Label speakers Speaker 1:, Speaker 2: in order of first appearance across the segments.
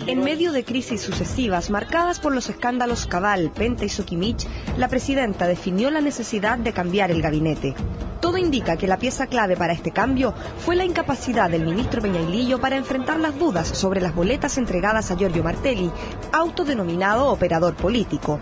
Speaker 1: En medio de crisis sucesivas marcadas por los escándalos Cabal, Penta y Soquimich, la presidenta definió la necesidad de cambiar el gabinete. Todo indica que la pieza clave para este cambio fue la incapacidad del ministro Peñailillo para enfrentar las dudas sobre las boletas entregadas a Giorgio Martelli, autodenominado operador político.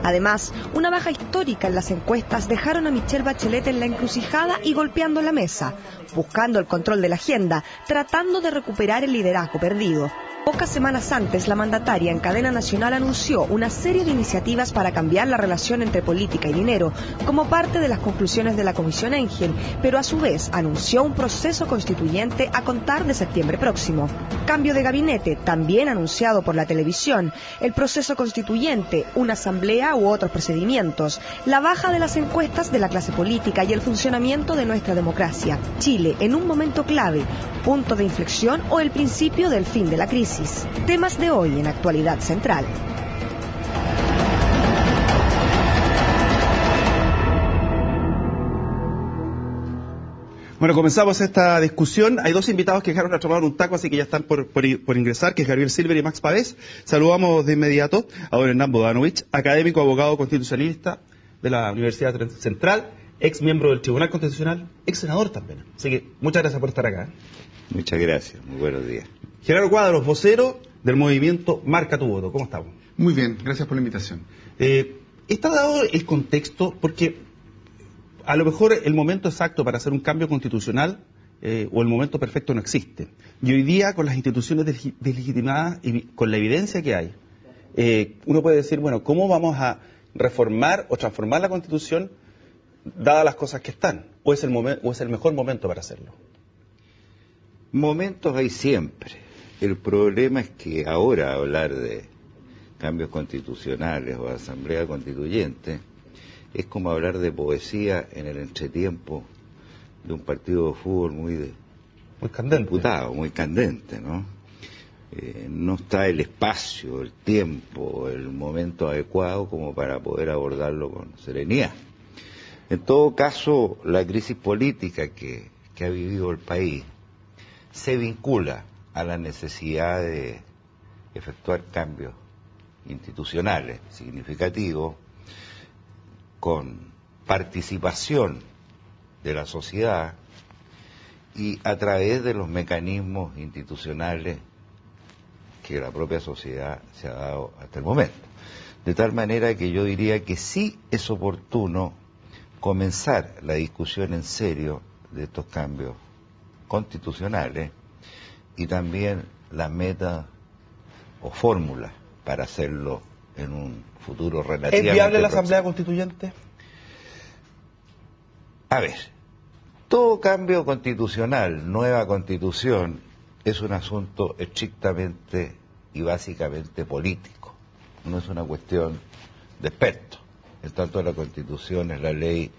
Speaker 1: Además, una baja histórica en las encuestas dejaron a Michelle Bachelet en la encrucijada y golpeando la mesa, buscando el control de la agenda, tratando de recuperar el liderazgo perdido. Pocas semanas antes, la mandataria en cadena nacional anunció una serie de iniciativas para cambiar la relación entre política y dinero, como parte de las conclusiones de la Comisión Engel, pero a su vez anunció un proceso constituyente a contar de septiembre próximo. Cambio de gabinete, también anunciado por la televisión, el proceso constituyente, una asamblea u otros procedimientos, la baja de las encuestas de la clase política y el funcionamiento de nuestra democracia. Chile en un momento clave, punto de inflexión o el principio del fin de la crisis. Temas de hoy en Actualidad Central.
Speaker 2: Bueno, comenzamos esta discusión. Hay dos invitados que dejaron a tomar un taco, así que ya están por ingresar, que es Gabriel Silver y Max Pavés. Saludamos de inmediato a don Hernán Bodanovich, académico, abogado constitucionalista de la Universidad Central, ex miembro del Tribunal Constitucional, ex senador también. Así que muchas gracias por estar acá.
Speaker 3: Muchas gracias, muy buenos días.
Speaker 2: Gerardo Cuadros, vocero del movimiento Marca tu Voto. ¿Cómo estamos?
Speaker 4: Muy bien, gracias por la invitación.
Speaker 2: Está dado el contexto, porque a lo mejor el momento exacto para hacer un cambio constitucional o el momento perfecto no existe. Y hoy día, con las instituciones deslegitimadas y con la evidencia que hay, uno puede decir, bueno, ¿cómo vamos a reformar o transformar la Constitución dadas las cosas que están? ¿O es el mejor momento para hacerlo?
Speaker 3: Momentos hay siempre. El problema es que ahora hablar de cambios constitucionales o asamblea constituyente es como hablar de poesía en el entretiempo de un partido de fútbol muy candente, disputado, muy candente, ¿no? No está el espacio, el tiempo, el momento adecuado como para poder abordarlo con serenidad. En todo caso, la crisis política que ha vivido el país se vincula a la necesidad de efectuar cambios institucionales significativos con participación de la sociedad y a través de los mecanismos institucionales que la propia sociedad se ha dado hasta el momento. De tal manera que yo diría que sí es oportuno comenzar la discusión en serio de estos cambios constitucionales y también las metas o fórmulas para hacerlo en un futuro relativamente
Speaker 2: ¿Es viable la
Speaker 3: próximo.
Speaker 2: Asamblea Constituyente?
Speaker 3: A ver, todo cambio constitucional, nueva constitución, es un asunto estrictamente y básicamente político. No es una cuestión de expertos. En tanto, la Constitución es la ley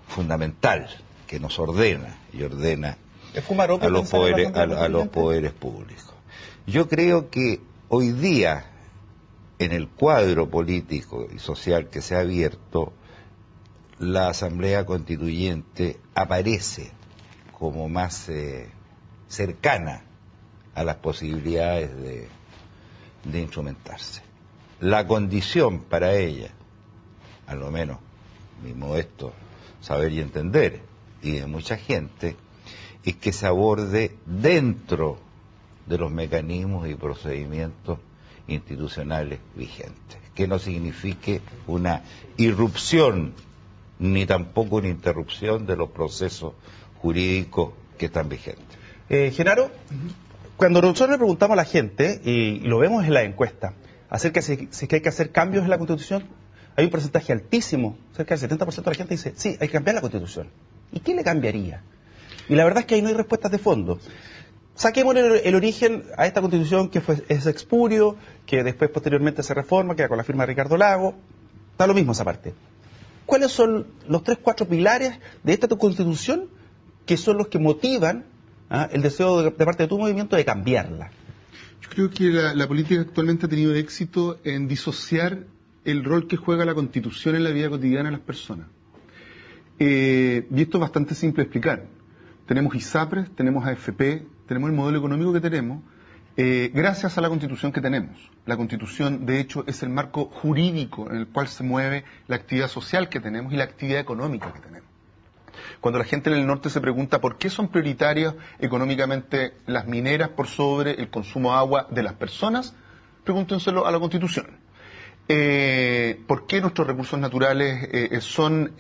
Speaker 3: fundamental que nos ordena y ordena a los poderes públicos. Yo creo que hoy día, en el cuadro político y social que se ha abierto, la Asamblea Constituyente aparece como más cercana a las posibilidades de instrumentarse. La condición para ella, a lo menos mi modesto saber y entender, y de mucha gente, es que se aborde dentro de los mecanismos y procedimientos institucionales vigentes, que no signifique una irrupción ni tampoco una interrupción de los procesos jurídicos que están vigentes.
Speaker 2: Genaro, cuando nosotros le preguntamos a la gente, y lo vemos en la encuesta, acerca de si hay que hacer cambios en la Constitución, hay un porcentaje altísimo, cerca del 70% de la gente dice, sí, hay que cambiar la Constitución. ¿Y qué le cambiaría? Y la verdad es que ahí no hay respuestas de fondo. Saquemos el origen a esta Constitución que es expurio, que después posteriormente se reforma, queda con la firma de Ricardo Lago, está lo mismo esa parte. ¿Cuáles son los 3-4 pilares de esta Constitución que son los que motivan el deseo de parte de tu movimiento de cambiarla?
Speaker 4: Yo creo que la política actualmente ha tenido éxito en disociar el rol que juega la Constitución en la vida cotidiana de las personas. Y esto es bastante simple de explicar. Tenemos ISAPRES, tenemos AFP, tenemos el modelo económico que tenemos, gracias a la Constitución que tenemos. La Constitución, de hecho, es el marco jurídico en el cual se mueve la actividad social que tenemos y la actividad económica que tenemos. Cuando la gente en el norte se pregunta por qué son prioritarias económicamente las mineras por sobre el consumo de agua de las personas, pregúntenselo a la Constitución. ¿Por qué nuestros recursos naturales son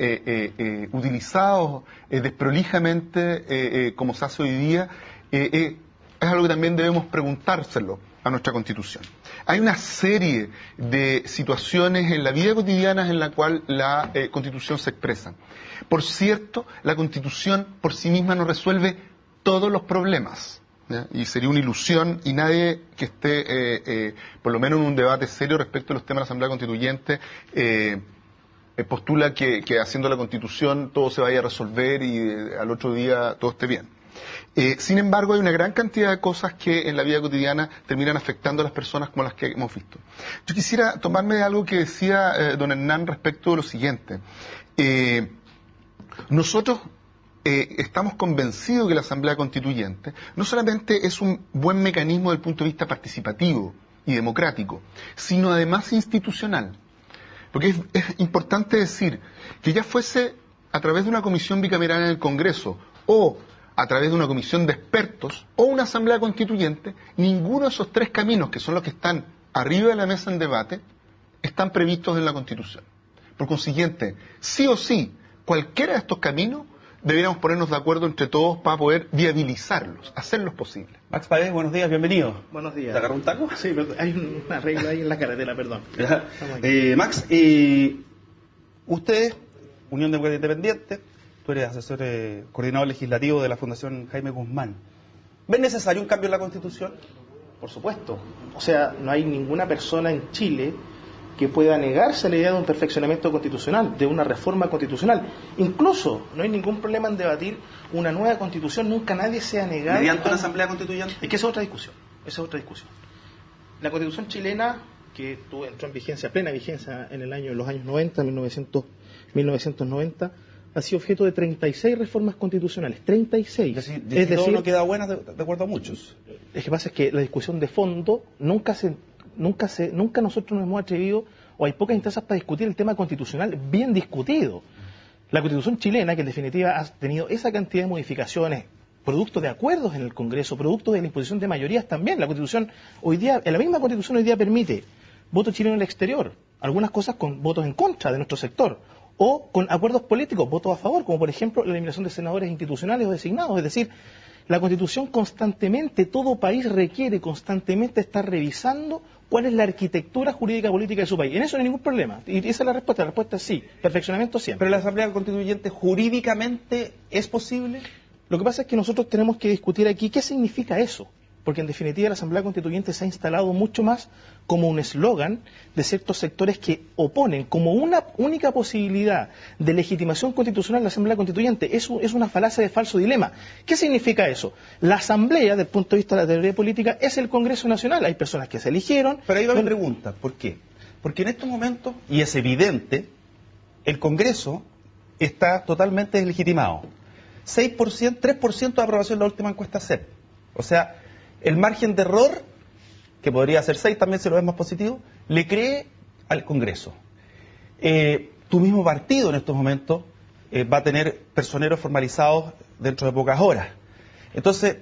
Speaker 4: utilizados desprolijamente como se hace hoy día? Es algo que también debemos preguntárselo a nuestra Constitución. Hay una serie de situaciones en la vida cotidiana en la cual la Constitución se expresa. Por cierto, la Constitución por sí misma no resuelve todos los problemas, ¿ya? Y sería una ilusión, y nadie que esté, por lo menos en un debate serio respecto a los temas de la Asamblea Constituyente, postula que haciendo la Constitución todo se vaya a resolver y al otro día todo esté bien. Sin embargo, hay una gran cantidad de cosas que en la vida cotidiana terminan afectando a las personas como las que hemos visto. Yo quisiera tomarme de algo que decía don Hernán respecto de lo siguiente. Nosotros estamos convencidos que la Asamblea Constituyente no solamente es un buen mecanismo desde el punto de vista participativo y democrático, sino además institucional. Porque es importante decir que ya fuese a través de una comisión bicameral en el Congreso o a través de una comisión de expertos o una asamblea constituyente, ninguno de esos tres caminos, que son los que están arriba de la mesa en debate, están previstos en la Constitución. Por consiguiente, sí o sí, cualquiera de estos caminos, deberíamos ponernos de acuerdo entre todos para poder viabilizarlos, hacerlos posibles.
Speaker 2: Max Paez, buenos días, bienvenido.
Speaker 5: Buenos días.
Speaker 2: ¿Te agarró un taco?
Speaker 5: Sí, pero hay una regla ahí en la carretera, perdón.
Speaker 2: Max, usted, Unión Democrática Independiente, tú eres asesor coordinador legislativo de la Fundación Jaime Guzmán. ¿Ves necesario un cambio en la Constitución?
Speaker 5: Por supuesto. O sea, no hay ninguna persona en Chile que pueda negarse a la idea de un perfeccionamiento constitucional, de una reforma constitucional. Incluso no hay ningún problema en debatir una nueva constitución, nunca nadie se ha negado.
Speaker 2: ¿Mediante una asamblea constituyente?
Speaker 5: Es que esa es otra discusión. Esa es otra discusión. La constitución chilena, que entró en vigencia, plena vigencia en los años 90, 1990, ha sido objeto de 36 reformas constitucionales. 36.
Speaker 2: Es decir, no queda buena de acuerdo a muchos.
Speaker 5: Es que pasa es que la discusión de fondo nunca nosotros nos hemos atrevido, o hay pocas instancias para discutir el tema constitucional bien discutido. La Constitución chilena, que en definitiva ha tenido esa cantidad de modificaciones, producto de acuerdos en el Congreso, producto de la imposición de mayorías también. La Constitución hoy día, la misma Constitución hoy día permite voto chileno en el exterior, algunas cosas con votos en contra de nuestro sector, o con acuerdos políticos, votos a favor, como por ejemplo la eliminación de senadores institucionales o designados. Es decir, la Constitución constantemente, todo país requiere constantemente estar revisando cuál es la arquitectura jurídica política de su país. En eso no hay ningún problema. Y esa es la respuesta es sí, perfeccionamiento siempre.
Speaker 2: ¿Pero la Asamblea Constituyente jurídicamente es posible?
Speaker 5: Lo que pasa es que nosotros tenemos que discutir aquí qué significa eso. Porque en definitiva la Asamblea Constituyente se ha instalado mucho más como un eslogan de ciertos sectores que oponen como una única posibilidad de legitimación constitucional la Asamblea Constituyente. Es una falacia de falso dilema. ¿Qué significa eso? La Asamblea, desde el punto de vista de la teoría política, es el Congreso Nacional. Hay personas que se eligieron.
Speaker 2: Pero ahí va mi pregunta. ¿Por qué? Porque en estos momentos, y es evidente, el Congreso está totalmente deslegitimado. 6%, 3% de aprobación en la última encuesta CEP. O sea, el margen de error, que podría ser 6, también se lo ves más positivo, le cree al Congreso. Tu mismo partido en estos momentos va a tener personeros formalizados dentro de pocas horas. Entonces,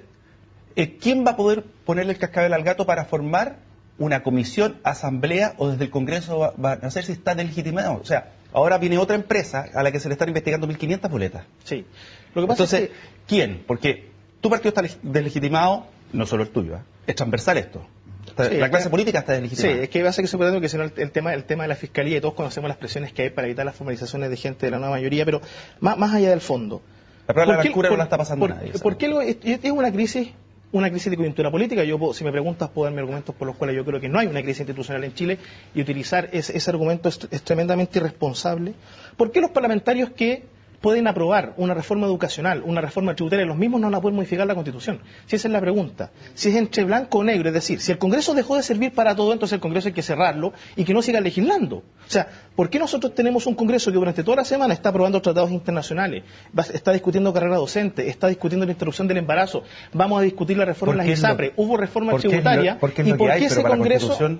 Speaker 2: ¿quién va a poder ponerle el cascabel al gato para formar una comisión, asamblea, o desde el Congreso va a hacer si está deslegitimado? O sea, ahora viene otra empresa a la que se le están investigando 1.500 boletas.
Speaker 5: Sí. Lo que pasa
Speaker 2: Entonces,
Speaker 5: es que...
Speaker 2: ¿quién? Porque tu partido está deslegitimado, no solo el tuyo, es transversal esto.
Speaker 5: Sí,
Speaker 2: la clase política está deslegitimada.
Speaker 5: Sí, es que pasa que se puede que si no el tema de la fiscalía, y todos conocemos las presiones que hay para evitar las formalizaciones de gente de la nueva mayoría, pero más allá del fondo.
Speaker 2: La prueba de la Blancura no la está pasando nadie.
Speaker 5: ¿Por qué es una crisis de coyuntura política? Yo, si me preguntas, puedo darme argumentos por los cuales yo creo que no hay una crisis institucional en Chile, y utilizar ese argumento es tremendamente irresponsable. ¿Por qué los parlamentarios que pueden aprobar una reforma educacional, una reforma tributaria, los mismos no la pueden modificar la Constitución? Si esa es la pregunta. Si es entre blanco o negro, es decir, si el Congreso dejó de servir para todo, entonces el Congreso hay que cerrarlo y que no siga legislando. O sea, ¿por qué nosotros tenemos un Congreso que durante toda la semana está aprobando tratados internacionales, está discutiendo carrera docente, está discutiendo la interrupción del embarazo, vamos a discutir la reforma de las ISAPRE, hubo reforma tributaria, ¿y por qué ese Congreso...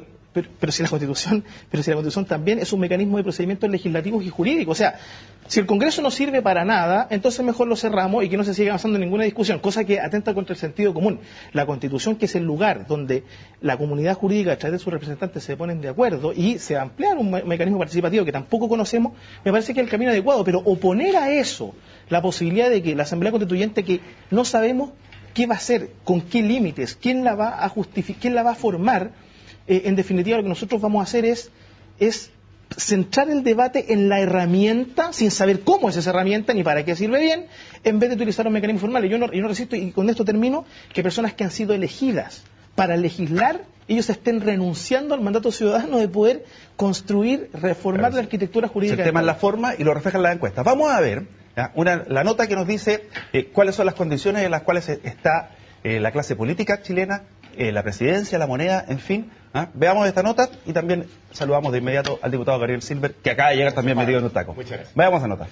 Speaker 5: Pero si la Constitución también es un mecanismo de procedimientos legislativos y jurídicos. O sea, si el Congreso no sirve para nada, entonces mejor lo cerramos y que no se siga avanzando en ninguna discusión, cosa que atenta contra el sentido común. La Constitución, que es el lugar donde la comunidad jurídica a través de sus representantes se ponen de acuerdo y se amplía un mecanismo participativo que tampoco conocemos, me parece que es el camino adecuado. Pero oponer a eso la posibilidad de que la Asamblea Constituyente, que no sabemos qué va a hacer, con qué límites, quién la va a justificar, quién la va a formar, en definitiva lo que nosotros vamos a hacer es centrar el debate en la herramienta, sin saber cómo es esa herramienta ni para qué sirve bien, en vez de utilizar los mecanismos formales. Yo no resisto, y con esto termino, que personas que han sido elegidas para legislar, ellos estén renunciando al mandato ciudadano de poder construir, reformar la arquitectura jurídica.
Speaker 2: El tema es la forma y lo reflejan las encuestas. Vamos a ver la nota que nos dice cuáles son las condiciones en las cuales está la clase política chilena, la presidencia, la moneda, en fin. Veamos esta nota y también saludamos de inmediato al diputado Gabriel Silver, que acaba de llegar también metido en un taco. Muchas gracias. Veamos la nota.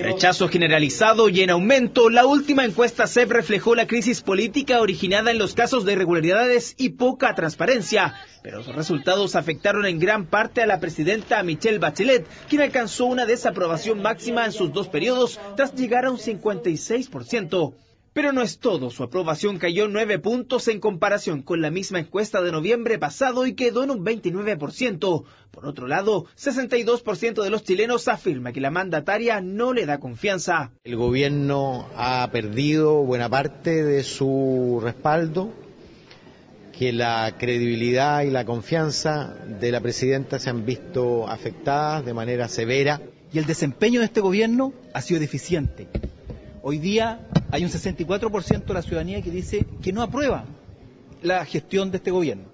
Speaker 6: Rechazo generalizado y en aumento. La última encuesta CEP reflejó la crisis política originada en los casos de irregularidades y poca transparencia, pero los resultados afectaron en gran parte a la presidenta Michelle Bachelet, quien alcanzó una desaprobación máxima en sus 2 periodos tras llegar a un 56%. Pero no es todo, su aprobación cayó 9 puntos en comparación con la misma encuesta de noviembre pasado y quedó en un 29%. Por otro lado, 62% de los chilenos afirma que la mandataria no le da confianza.
Speaker 7: El gobierno ha perdido buena parte de su respaldo, que la credibilidad y la confianza de la presidenta se han visto afectadas de manera severa.
Speaker 8: Y el desempeño de este gobierno ha sido deficiente. Hoy día hay un 64% de la ciudadanía que dice que no aprueba la gestión de este gobierno.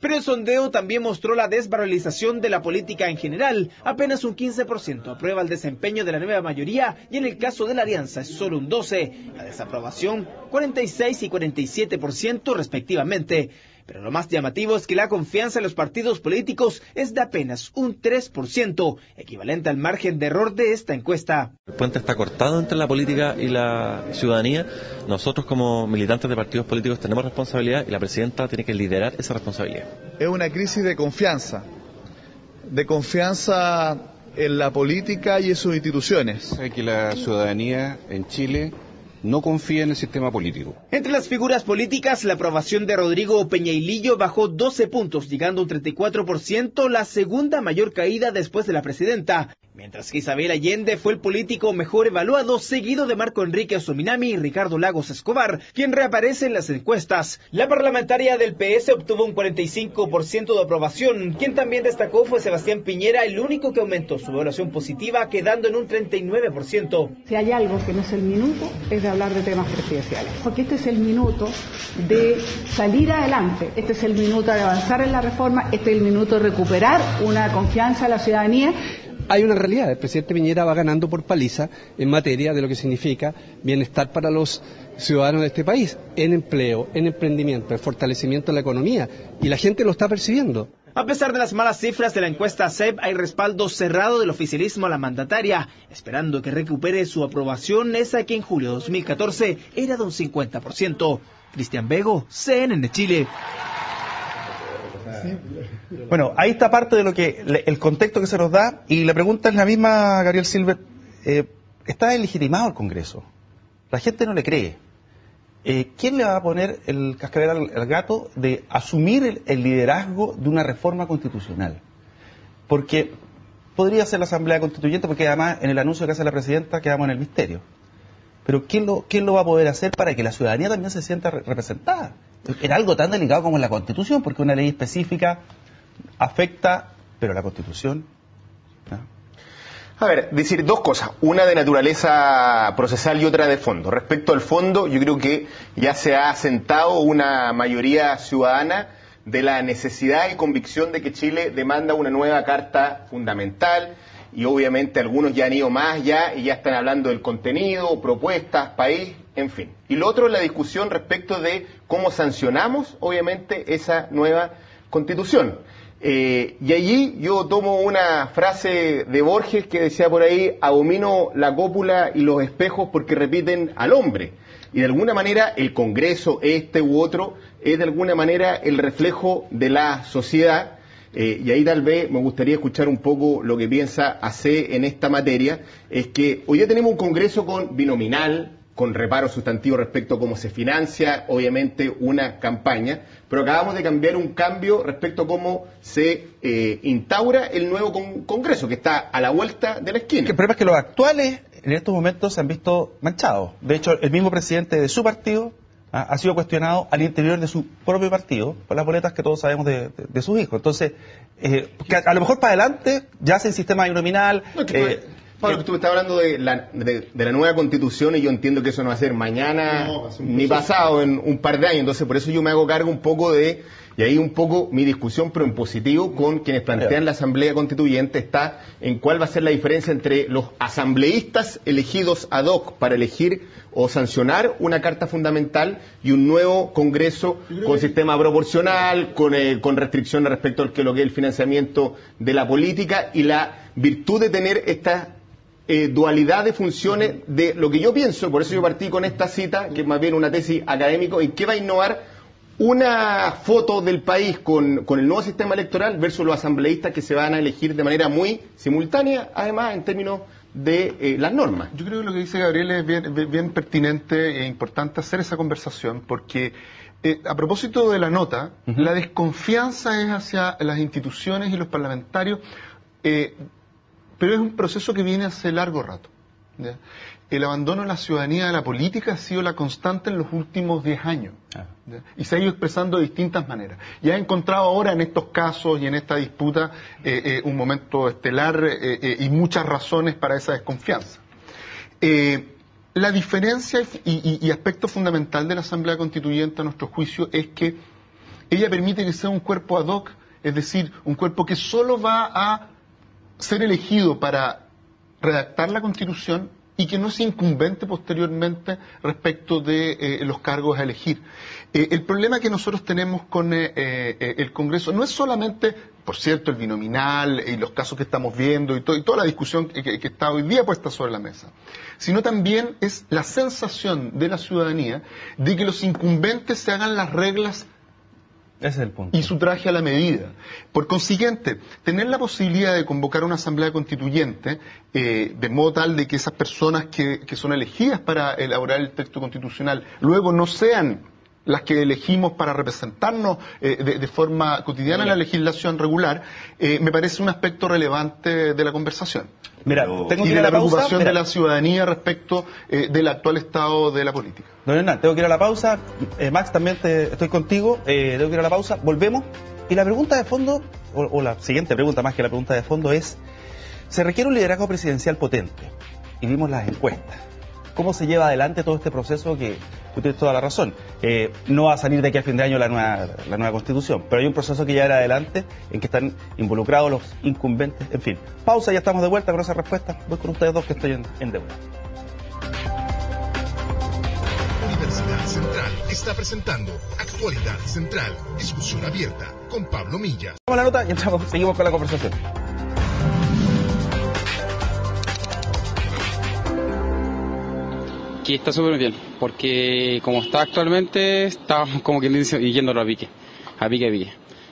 Speaker 6: Pero el sondeo también mostró la desvalorización de la política en general. Apenas un 15% aprueba el desempeño de la nueva mayoría y en el caso de la alianza es solo un 12%. La desaprobación, 46% y 47% respectivamente. Pero lo más llamativo es que la confianza en los partidos políticos es de apenas un 3%, equivalente al margen de error de esta encuesta.
Speaker 9: El puente está cortado entre la política y la ciudadanía. Nosotros como militantes de partidos políticos tenemos responsabilidad y la presidenta tiene que liderar esa responsabilidad.
Speaker 10: Es una crisis de confianza en la política y en sus instituciones.
Speaker 11: Que la ciudadanía en Chile no confía en el sistema político.
Speaker 6: Entre las figuras políticas, la aprobación de Rodrigo Peñailillo bajó 12 puntos, llegando a un 34%, la segunda mayor caída después de la presidenta. Mientras que Isabel Allende fue el político mejor evaluado, seguido de Marco Enrique Osominami y Ricardo Lagos Escobar, quien reaparece en las encuestas. La parlamentaria del PS obtuvo un 45% de aprobación. Quien también destacó fue Sebastián Piñera, el único que aumentó su evaluación positiva, quedando en un 39%.
Speaker 12: Si hay algo que no es el minuto, es de hablar de temas presidenciales. Porque este es el minuto de salir adelante, este es el minuto de avanzar en la reforma, este es el minuto de recuperar una confianza a la ciudadanía.
Speaker 13: Hay una realidad, el presidente Piñera va ganando por paliza en materia de lo que significa bienestar para los ciudadanos de este país, en empleo, en emprendimiento, en fortalecimiento de la economía, y la gente lo está percibiendo.
Speaker 6: A pesar de las malas cifras de la encuesta CEP, hay respaldo cerrado del oficialismo a la mandataria, esperando que recupere su aprobación, esa que en julio de 2014 era de un 50%. Cristian Bego, CNN Chile.
Speaker 2: Bueno, ahí está parte de lo que el contexto que se nos da, y la pregunta es la misma, Gabriel Silver. ¿Está deslegitimado el Congreso? La gente no le cree. ¿Quién le va a poner el cascabel al gato de asumir el liderazgo de una reforma constitucional? Porque podría ser la Asamblea Constituyente, porque además en el anuncio que hace la presidenta quedamos en el misterio. Pero ¿quién lo va a poder hacer para que la ciudadanía también se sienta representada? Era algo tan delicado como la Constitución, porque una ley específica afecta, pero la Constitución... ¿no?
Speaker 14: A ver, decir dos cosas, una de naturaleza procesal y otra de fondo. Respecto al fondo, yo creo que ya se ha asentado una mayoría ciudadana de la necesidad y convicción de que Chile demanda una nueva carta fundamental, y obviamente algunos ya han ido más allá y ya están hablando del contenido, propuestas, país, en fin. Y lo otro es la discusión respecto de cómo sancionamos, obviamente, esa nueva constitución. Y allí yo tomo una frase de Borges que decía por ahí: abomino la cópula y los espejos porque repiten al hombre. Y de alguna manera el Congreso, este u otro, es de alguna manera el reflejo de la sociedad. Y ahí tal vez me gustaría escuchar un poco lo que piensa AC en esta materia. Es que hoy día tenemos un Congreso con binominal, con reparo sustantivo respecto a cómo se financia, obviamente, una campaña, pero acabamos de cambiar un cambio respecto a cómo se instaura el nuevo Congreso, que está a la vuelta de la esquina.
Speaker 2: El problema es que los actuales, en estos momentos, se han visto manchados. De hecho, el mismo presidente de su partido ha sido cuestionado al interior de su propio partido por las boletas que todos sabemos de sus hijos. Entonces, que a lo mejor para adelante ya sin sistema binominal...
Speaker 14: No, Pablo, que tú estás hablando de la nueva constitución y yo entiendo que eso no va a ser mañana ni pasado, en un par de años. Entonces, por eso yo me hago cargo un poco de, y ahí un poco mi discusión, pero en positivo, con quienes plantean la Asamblea Constituyente, está en cuál va a ser la diferencia entre los asambleístas elegidos ad hoc para elegir o sancionar una carta fundamental y un nuevo Congreso con sistema proporcional, con restricciones respecto a lo que es el financiamiento de la política y la virtud de tener esta dualidad de funciones de lo que yo pienso. Por eso yo partí con esta cita, que es más bien una tesis académica, en qué va a innovar una foto del país con el nuevo sistema electoral versus los asambleístas que se van a elegir de manera muy simultánea, además en términos de las normas.
Speaker 4: Yo creo que lo que dice Gabriel es bien pertinente e importante hacer esa conversación, porque a propósito de la nota, la desconfianza es hacia las instituciones y los parlamentarios, pero es un proceso que viene hace largo rato, ¿ya? El abandono de la ciudadanía de la política ha sido la constante en los últimos 10 años, ¿ya? Y se ha ido expresando de distintas maneras. Y ha encontrado ahora en estos casos y en esta disputa un momento estelar y muchas razones para esa desconfianza. La diferencia y aspecto fundamental de la Asamblea Constituyente, a nuestro juicio, es que ella permite que sea un cuerpo ad hoc, es decir, un cuerpo que solo va a ser elegido para redactar la Constitución y que no es incumbente posteriormente respecto de los cargos a elegir. El problema que nosotros tenemos con el Congreso no es solamente, por cierto, el binominal y los casos que estamos viendo y toda la discusión que está hoy día puesta sobre la mesa, sino también es la sensación de la ciudadanía de que los incumbentes se hagan las reglas.
Speaker 2: Ese es el punto.
Speaker 4: Y su traje a la medida. Por consiguiente, tener la posibilidad de convocar una asamblea constituyente de modo tal de que esas personas que son elegidas para elaborar el texto constitucional luego no sean las que elegimos para representarnos de forma cotidiana en la legislación regular, me parece un aspecto relevante de la conversación.
Speaker 2: Mira, tengo que ir a la
Speaker 4: preocupación de la ciudadanía respecto del actual estado de la política.
Speaker 2: Don Hernán, tengo que ir a la pausa. Max, también estoy contigo. Tengo que ir a la pausa. Volvemos. Y la pregunta de fondo, o la siguiente pregunta más que la pregunta de fondo es, se requiere un liderazgo presidencial potente. Y vimos las encuestas. ¿Cómo se lleva adelante todo este proceso que usted tiene toda la razón? No va a salir de aquí a fin de año la nueva Constitución, pero hay un proceso que llevar adelante en que están involucrados los incumbentes. En fin, pausa, ya estamos de vuelta con esa respuesta. Voy con ustedes dos que estoy en deuda.
Speaker 15: Universidad Central está presentando Actualidad Central, discusión abierta con Pablo Milla.
Speaker 2: Vamos a la nota y seguimos con la conversación.
Speaker 16: Que está súper bien, porque como está actualmente, está como quien dice, yéndolo a pique.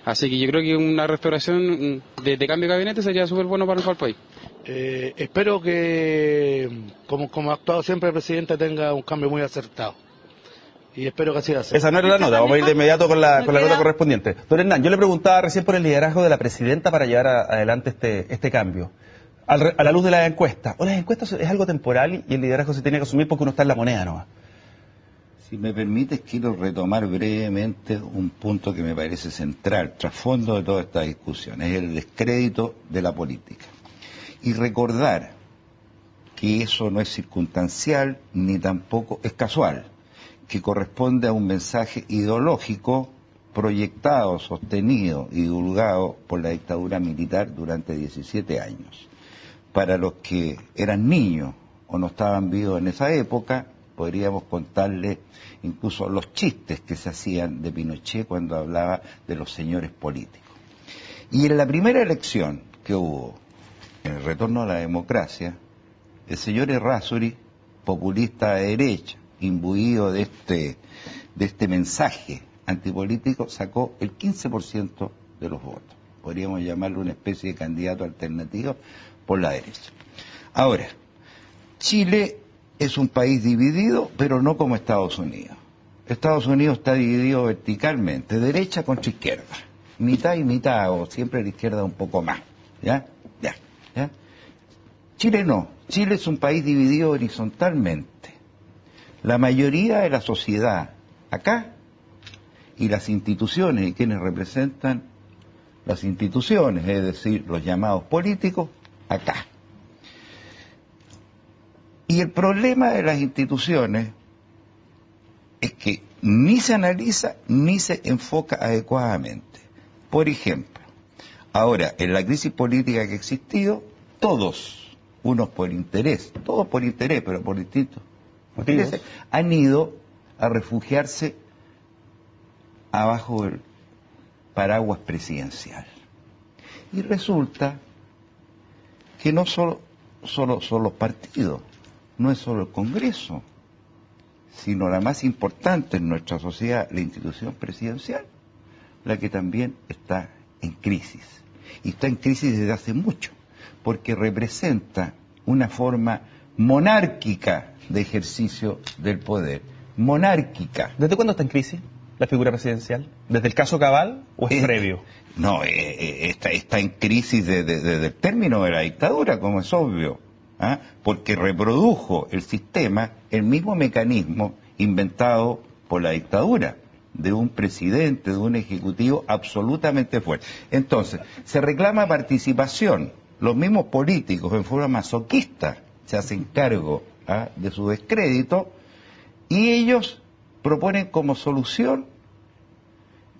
Speaker 16: Así que yo creo que una restauración de cambio de gabinete sería súper bueno para el país.
Speaker 17: Espero que, como ha actuado siempre el presidente, tenga un cambio muy acertado. Y espero que así sea.
Speaker 2: Esa no era la nota, vamos a ir de inmediato con la nota correspondiente. Don Hernán, yo le preguntaba recién por el liderazgo de la presidenta para llevar adelante este cambio. A la luz de las encuestas. ¿O las encuestas es algo temporal y el liderazgo se tiene que asumir porque uno está en la moneda nomás?
Speaker 3: Si me permites, quiero retomar brevemente un punto que me parece central, trasfondo de toda esta discusión, es el descrédito de la política. Y recordar que eso no es circunstancial ni tampoco es casual, que corresponde a un mensaje ideológico proyectado, sostenido y divulgado por la dictadura militar durante 17 años. para los que eran niños o no estaban vivos en esa época, podríamos contarles incluso los chistes que se hacían de Pinochet cuando hablaba de los señores políticos. Y en la primera elección que hubo, en el retorno a la democracia, el señor Errázuriz, populista de derecha, imbuido de este mensaje antipolítico, sacó el 15% de los votos. Podríamos llamarlo una especie de candidato alternativo por la derecha. Ahora, Chile es un país dividido, pero no como Estados Unidos. Estados Unidos está dividido verticalmente, derecha contra izquierda, mitad y mitad, o siempre la izquierda un poco más. ¿Ya? Chile no. Chile es un país dividido horizontalmente. La mayoría de la sociedad acá y las instituciones y quienes representan las instituciones, es decir, los llamados políticos, acá. Y el problema de las instituciones es que ni se analiza ni se enfoca adecuadamente. Por ejemplo, ahora, en la crisis política que ha existido, todos, unos por interés, todos por interés, pero por distintos intereses, han ido a refugiarse abajo del paraguas presidencial. Y resulta que no solo son los partidos, no es solo el Congreso, sino la más importante en nuestra sociedad, la institución presidencial, la que también está en crisis. Y está en crisis desde hace mucho, porque representa una forma monárquica de ejercicio del poder. Monárquica.
Speaker 2: ¿Desde cuándo está en crisis la figura presidencial? ¿Desde el caso Cabal o es previo?
Speaker 3: No, está en crisis desde el término de la dictadura, como es obvio. Porque reprodujo el sistema, el mismo mecanismo inventado por la dictadura, de un presidente, de un ejecutivo absolutamente fuerte. Entonces, se reclama participación. Los mismos políticos, en forma masoquista, se hacen cargo de su descrédito, y ellos proponen como solución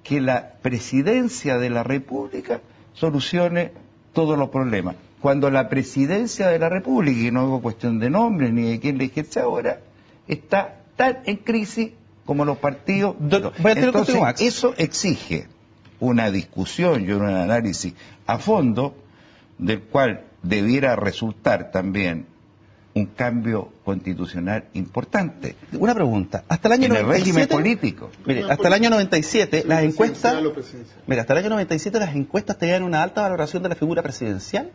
Speaker 3: que la presidencia de la República solucione todos los problemas. Cuando la presidencia de la República, y no hago cuestión de nombre ni de quién le ejerce ahora, está tan en crisis como los partidos. Entonces, eso exige una discusión y un análisis a fondo, del cual debiera resultar también un cambio constitucional importante.
Speaker 2: Una pregunta, hasta el año 97,
Speaker 3: el régimen político.
Speaker 2: Mire, hasta el año 97 las encuestas, mira, hasta el año 97 las encuestas tenían una alta valoración de la figura presidencial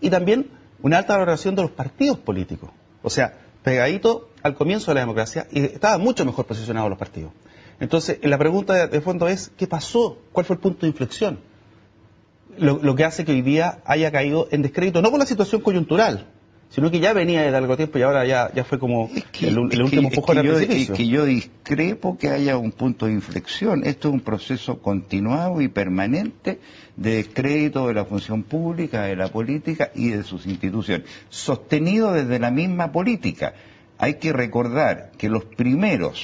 Speaker 2: y también una alta valoración de los partidos políticos. O sea, pegadito al comienzo de la democracia, y estaban mucho mejor posicionados los partidos. Entonces, la pregunta de fondo es, ¿qué pasó? ¿Cuál fue el punto de inflexión? Lo que hace que hoy día haya caído en descrédito, no por la situación coyuntural, sino que ya venía de largo tiempo y ahora ya fue como el último empujón al precipicio.
Speaker 3: Es que yo discrepo que haya un punto de inflexión. Esto es un proceso continuado y permanente de descrédito de la función pública, de la política y de sus instituciones, sostenido desde la misma política. Hay que recordar que los primeros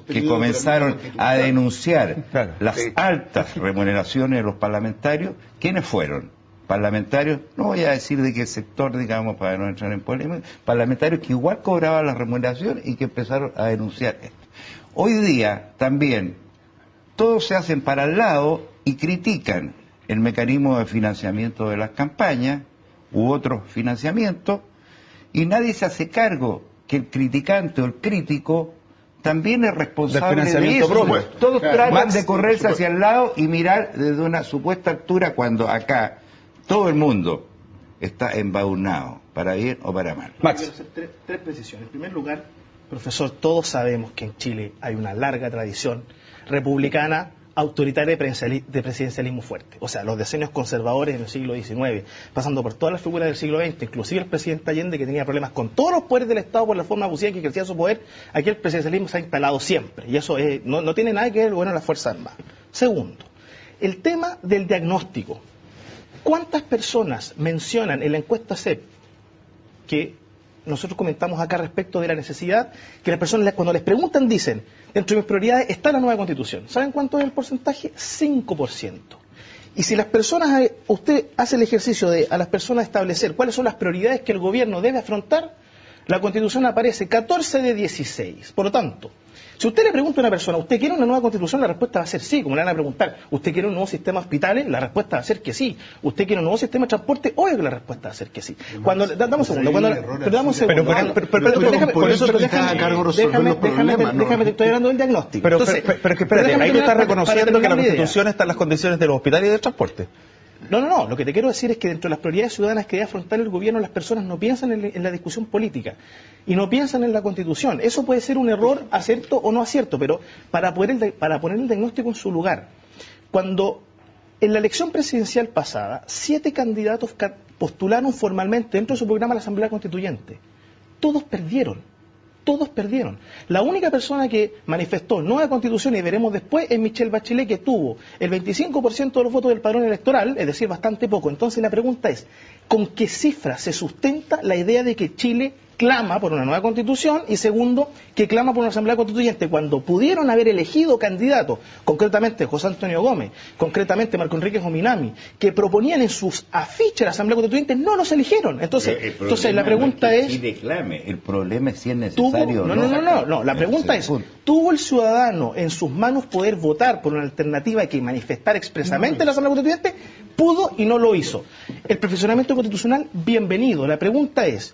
Speaker 3: que comenzaron a denunciar las altas remuneraciones de los parlamentarios, ¿quiénes fueron? Parlamentarios, no voy a decir de qué sector, digamos, para no entrar en polémica, parlamentarios que igual cobraban la remuneración y que empezaron a denunciar esto. Hoy día también todos se hacen para el lado y critican el mecanismo de financiamiento de las campañas u otros financiamientos, y nadie se hace cargo que el criticante o el crítico también es responsable de eso. Todos tratan de correrse hacia el lado y mirar desde una supuesta altura, cuando acá todo el mundo está embaunado, para bien o para mal.
Speaker 5: Max. Quiero hacer tres precisiones. En primer lugar, profesor, todos sabemos que en Chile hay una larga tradición republicana, autoritaria de presidencialismo fuerte. O sea, los diseños conservadores en el siglo XIX, pasando por todas las figuras del siglo XX, inclusive el presidente Allende, que tenía problemas con todos los poderes del Estado por la forma abusiva en que ejercía su poder, aquí el presidencialismo se ha instalado siempre. Y eso no tiene nada que ver con las Fuerzas Armadas. Segundo, el tema del diagnóstico. ¿Cuántas personas mencionan en la encuesta CEP que nosotros comentamos acá respecto de la necesidad, que las personas cuando les preguntan dicen, dentro de mis prioridades está la nueva Constitución? ¿Saben cuánto es el porcentaje? 5%. Y si las personas, usted hace el ejercicio de a las personas establecer cuáles son las prioridades que el gobierno debe afrontar, la Constitución aparece 14 de 16. Por lo tanto, si usted le pregunta a una persona, ¿usted quiere una nueva Constitución? La respuesta va a ser sí. Como le van a preguntar, ¿usted quiere un nuevo sistema de hospitales? La respuesta va a ser que sí. ¿Usted quiere un nuevo sistema de transporte? Obvio que la respuesta va a ser que sí. Cuando, dame un segundo. Déjame, te estoy hablando del diagnóstico.
Speaker 2: Pero que espérate, ahí tú estás reconociendo que en la Constitución están las condiciones de los hospitales y del transporte.
Speaker 5: No, lo que te quiero decir es que dentro de las prioridades ciudadanas que debe afrontar el gobierno, las personas no piensan en la discusión política y no piensan en la Constitución. Eso puede ser un error, acierto o no acierto, pero para poner el diagnóstico en su lugar. Cuando en la elección presidencial pasada, 7 candidatos postularon formalmente dentro de su programa a la Asamblea Constituyente. Todos perdieron. La única persona que manifestó nueva Constitución, y veremos después, es Michelle Bachelet, que tuvo el 25% de los votos del padrón electoral, es decir, bastante poco. Entonces la pregunta es, ¿con qué cifra se sustenta la idea de que Chile clama por una nueva Constitución? Y segundo, que clama por una Asamblea Constituyente, cuando pudieron haber elegido candidatos, concretamente José Antonio Gómez, concretamente Marco Enrique Jominami, que proponían en sus afiches la Asamblea Constituyente, no los eligieron. Entonces la pregunta es...
Speaker 3: el problema es si es necesario
Speaker 5: No, la pregunta es, ¿tuvo el ciudadano en sus manos poder votar por una alternativa que manifestar expresamente la Asamblea Constituyente? Pudo y no lo hizo. El perfeccionamiento constitucional, bienvenido. La pregunta ¿es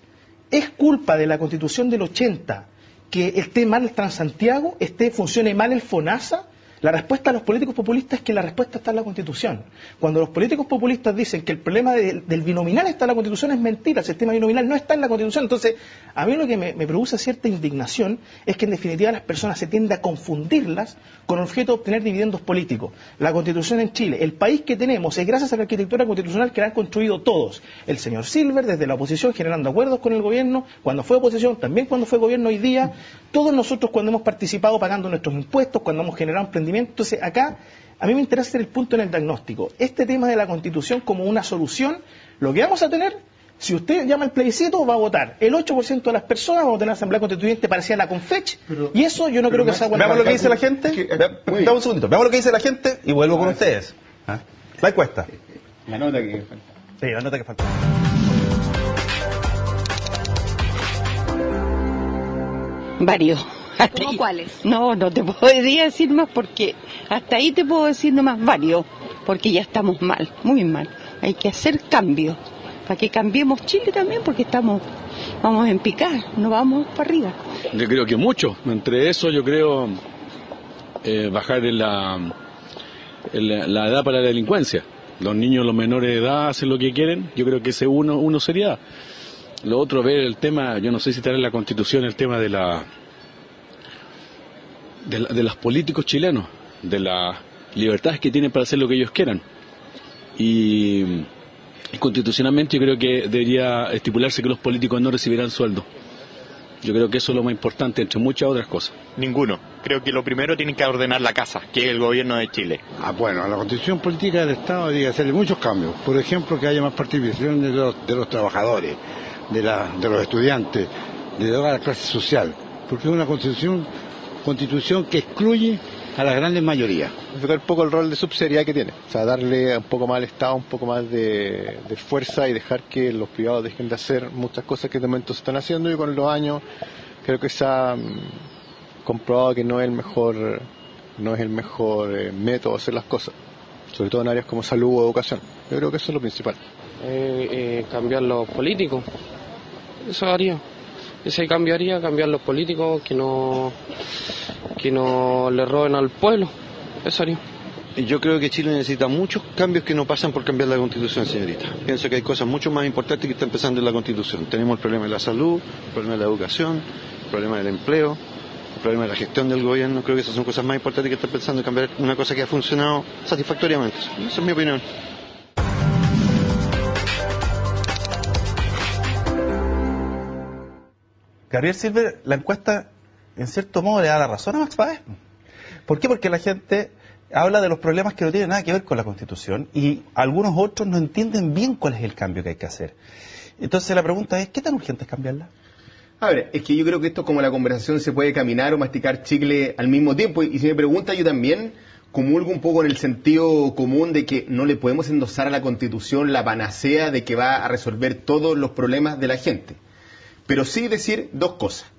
Speaker 5: culpa de la Constitución del 80 que esté mal el Transantiago, funcione mal el FONASA? La respuesta a los políticos populistas es que la respuesta está en la Constitución. Cuando los políticos populistas dicen que el problema del binominal está en la Constitución, es mentira. El sistema binominal no está en la Constitución. Entonces, a mí lo que me produce cierta indignación es que en definitiva las personas se tiende a confundirlas con objeto de obtener dividendos políticos. La Constitución en Chile, el país que tenemos, es gracias a la arquitectura constitucional que la han construido todos. El señor Silver, desde la oposición, generando acuerdos con el gobierno, cuando fue oposición, también cuando fue gobierno hoy día, todos nosotros cuando hemos participado pagando nuestros impuestos, cuando hemos generado emprendimiento. Entonces acá a mí me interesa hacer el punto en el diagnóstico. Este tema de la Constitución como una solución, lo que vamos a tener, si usted llama al plebiscito, va a votar el 8% de las personas, vamos a tener Asamblea Constituyente parecida a la CONFECH, y eso yo no creo que sea bueno.
Speaker 2: Veamos lo que dice la gente, dame un segundito, veamos lo que dice la gente y vuelvo con ustedes. La encuesta.
Speaker 14: La nota que falta.
Speaker 2: Sí, la nota que falta.
Speaker 18: Varios.
Speaker 1: ¿Cómo cuáles?
Speaker 18: No te podría decir más porque hasta ahí te puedo decir nomás varios, porque ya estamos mal, muy mal. Hay que hacer cambios para que cambiemos Chile también, porque vamos en picar, no vamos para arriba.
Speaker 19: Yo creo que mucho. Entre eso yo creo bajar la edad para la delincuencia. Los niños, los menores de edad hacen lo que quieren. Yo creo que ese uno sería. Lo otro, ver el tema, yo no sé si estará en la Constitución el tema de los políticos chilenos, de las libertades que tienen para hacer lo que ellos quieran. Y constitucionalmente yo creo que debería estipularse que los políticos no recibirán sueldo. Yo creo que eso es lo más importante, entre muchas otras cosas.
Speaker 20: Ninguno. Creo que lo primero tienen que ordenar la casa, que es el gobierno de Chile.
Speaker 21: Bueno, a la constitución política del Estado hay que hacerle muchos cambios. Por ejemplo, que haya más participación de los trabajadores, de los estudiantes, de toda la clase social. Porque es una constitución que excluye a las grandes mayorías.
Speaker 20: Enfocar un poco el rol de subsidiariedad que tiene, o sea, darle un poco más al Estado, un poco más de fuerza y dejar que los privados dejen de hacer muchas cosas que de momento se están haciendo, y con los años creo que se ha comprobado que no es el mejor método de hacer las cosas, sobre todo en áreas como salud o educación. Yo creo que eso es lo principal.
Speaker 22: Cambiar los políticos, eso haría. Ese cambiar los políticos, que no le roben al pueblo, eso haría.
Speaker 23: Yo creo que Chile necesita muchos cambios que no pasan por cambiar la Constitución, señorita. Pienso que hay cosas mucho más importantes que están empezando en la Constitución. Tenemos el problema de la salud, el problema de la educación, el problema del empleo, el problema de la gestión del gobierno. Creo que esas son cosas más importantes que están pensando en cambiar una cosa que ha funcionado satisfactoriamente. Esa es mi opinión.
Speaker 2: Gabriel Silver, la encuesta en cierto modo le da la razón a Max Páez. ¿Por qué? Porque la gente habla de los problemas que no tienen nada que ver con la Constitución y algunos otros no entienden bien cuál es el cambio que hay que hacer. Entonces la pregunta es, ¿qué tan urgente es cambiarla?
Speaker 14: A ver, es que yo creo que esto, como la conversación, se puede caminar o masticar chicle al mismo tiempo. Y si me pregunta, yo también comulgo un poco en el sentido común de que no le podemos endosar a la Constitución la panacea de que va a resolver todos los problemas de la gente. Pero sí decir dos cosas.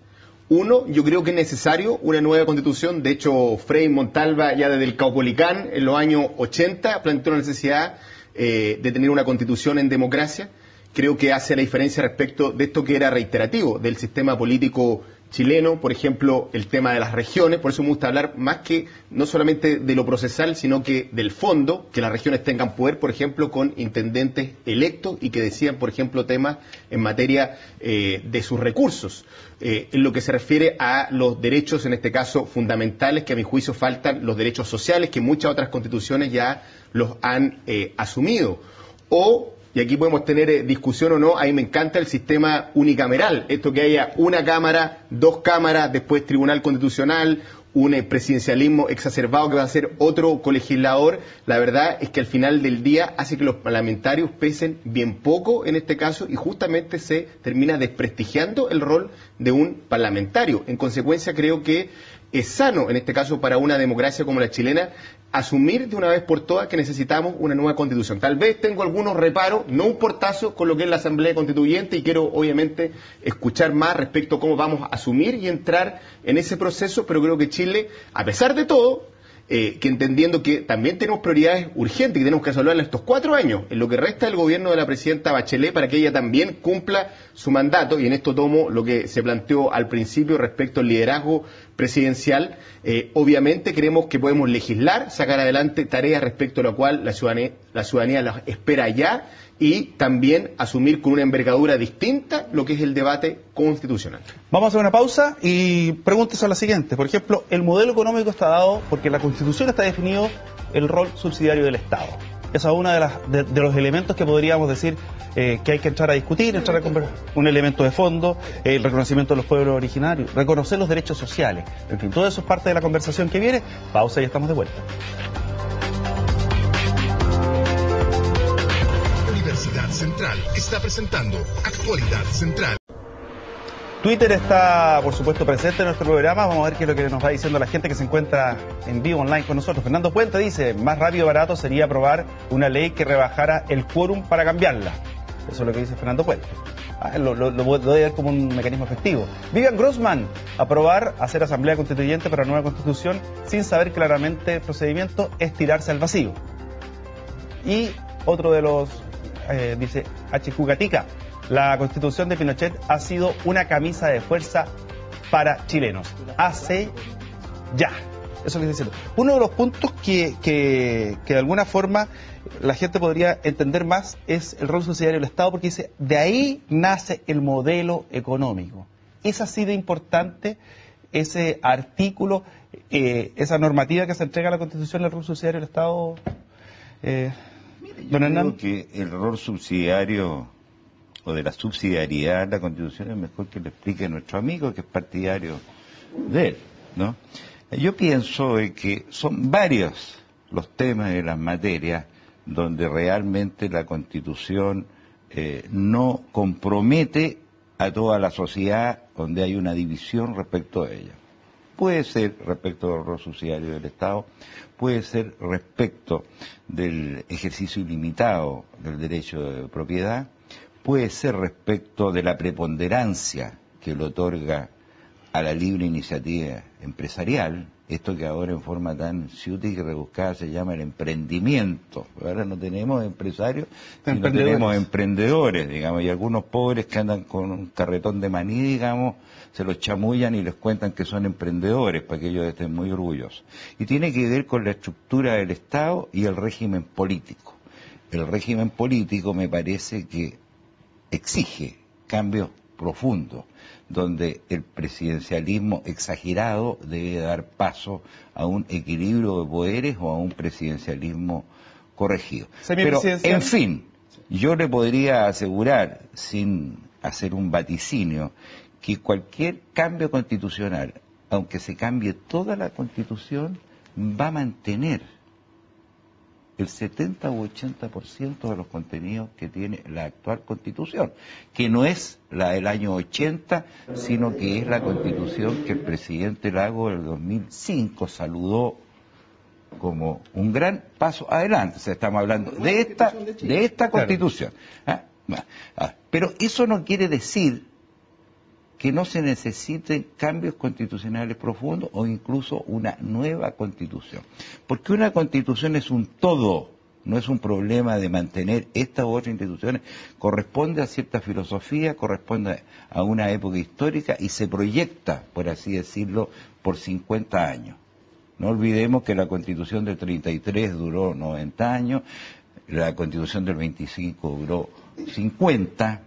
Speaker 14: Uno, yo creo que es necesario una nueva Constitución. De hecho, Frei Montalva, ya desde el Caupolicán, en los años 80, planteó la necesidad de tener una Constitución en democracia. Creo que hace la diferencia respecto de esto que era reiterativo, del sistema político chileno, por ejemplo, el tema de las regiones. Por eso me gusta hablar más que no solamente de lo procesal, sino que del fondo, que las regiones tengan poder, por ejemplo, con intendentes electos y que decidan, por ejemplo, temas en materia de sus recursos. En lo que se refiere a los derechos, en este caso, fundamentales, que a mi juicio faltan los derechos sociales, que muchas otras constituciones ya los han asumido. Y aquí podemos tener discusión o no, a mí me encanta el sistema unicameral, esto que haya una cámara, dos cámaras, después tribunal constitucional, un presidencialismo exacerbado que va a ser otro colegislador. La verdad es que al final del día hace que los parlamentarios pesen bien poco en este caso y justamente se termina desprestigiando el rol de un parlamentario. En consecuencia, creo que es sano, en este caso para una democracia como la chilena, asumir de una vez por todas que necesitamos una nueva Constitución. Tal vez tengo algunos reparos, no un portazo con lo que es la Asamblea Constituyente, y quiero obviamente escuchar más respecto a cómo vamos a asumir y entrar en ese proceso, pero creo que Chile, a pesar de todo, que entendiendo que también tenemos prioridades urgentes, que tenemos que resolver en estos 4 años, en lo que resta del gobierno de la presidenta Bachelet, para que ella también cumpla su mandato, y en esto tomo lo que se planteó al principio respecto al liderazgo presidencial. Obviamente creemos que podemos legislar, sacar adelante tareas respecto a lo cual la ciudadanía las espera ya, y también asumir con una envergadura distinta lo que es el debate constitucional.
Speaker 2: Vamos a hacer una pausa y preguntas son las siguientes. Por ejemplo, el modelo económico está dado porque en la Constitución está definido el rol subsidiario del Estado. Esa es uno de los elementos que podríamos decir que hay que entrar a discutir, entrar a conversar. Un elemento de fondo, el reconocimiento de los pueblos originarios, reconocer los derechos sociales. En fin, todo eso es parte de la conversación que viene. Pausa y estamos de vuelta.
Speaker 15: Universidad Central está presentando Actualidad Central.
Speaker 2: Twitter está, por supuesto, presente en nuestro programa. Vamos a ver qué es lo que nos va diciendo la gente que se encuentra en vivo online con nosotros. Fernando Puente dice, más rápido y barato sería aprobar una ley que rebajara el quórum para cambiarla. Eso es lo que dice Fernando Puente. Lo debe ver como un mecanismo efectivo. Vivian Grossman, aprobar hacer asamblea constituyente para la nueva constitución sin saber claramente el procedimiento es tirarse al vacío. Y otro de los, dice HQ Gatica, la constitución de Pinochet ha sido una camisa de fuerza para chilenos. Hace ya. Eso es lo que estoy diciendo. Uno de los puntos que de alguna forma la gente podría entender más es el rol subsidiario del Estado, porque dice, de ahí nace el modelo económico. Es así de importante ese artículo, esa normativa que se entrega a la Constitución del rol subsidiario del Estado.
Speaker 3: Don Hernán. Creo que el rol subsidiario o de la subsidiariedad de la Constitución es mejor que lo explique nuestro amigo, que es partidario de él, ¿no? Yo pienso que son varios los temas de las materias donde realmente la Constitución no compromete a toda la sociedad, donde hay una división respecto a ella. Puede ser respecto del rol subsidiario del Estado, puede ser respecto del ejercicio ilimitado del derecho de propiedad, puede ser respecto de la preponderancia que le otorga a la libre iniciativa empresarial, esto que ahora en forma tan ciútica y rebuscada se llama el emprendimiento. Ahora no tenemos empresarios, sino tenemos emprendedores, digamos, y algunos pobres que andan con un carretón de maní, digamos, se los chamullan y les cuentan que son emprendedores para que ellos estén muy orgullosos. Y tiene que ver con la estructura del Estado y el régimen político. El régimen político me parece que exige cambios profundos, donde el presidencialismo exagerado debe dar paso a un equilibrio de poderes o a un presidencialismo corregido. Pero, en fin, yo le podría asegurar, sin hacer un vaticinio, que cualquier cambio constitucional, aunque se cambie toda la Constitución, va a mantener el 70 u 80% de los contenidos que tiene la actual Constitución, que no es la del año 80, sino que es la Constitución que el presidente Lagos del 2005 saludó como un gran paso adelante. O sea, estamos hablando de esta Constitución. Pero eso no quiere decir que no se necesiten cambios constitucionales profundos o incluso una nueva Constitución. Porque una Constitución es un todo, no es un problema de mantener estas u otras instituciones, corresponde a cierta filosofía, corresponde a una época histórica y se proyecta, por así decirlo, por 50 años. No olvidemos que la Constitución del 33 duró 90 años, la Constitución del 25 duró 50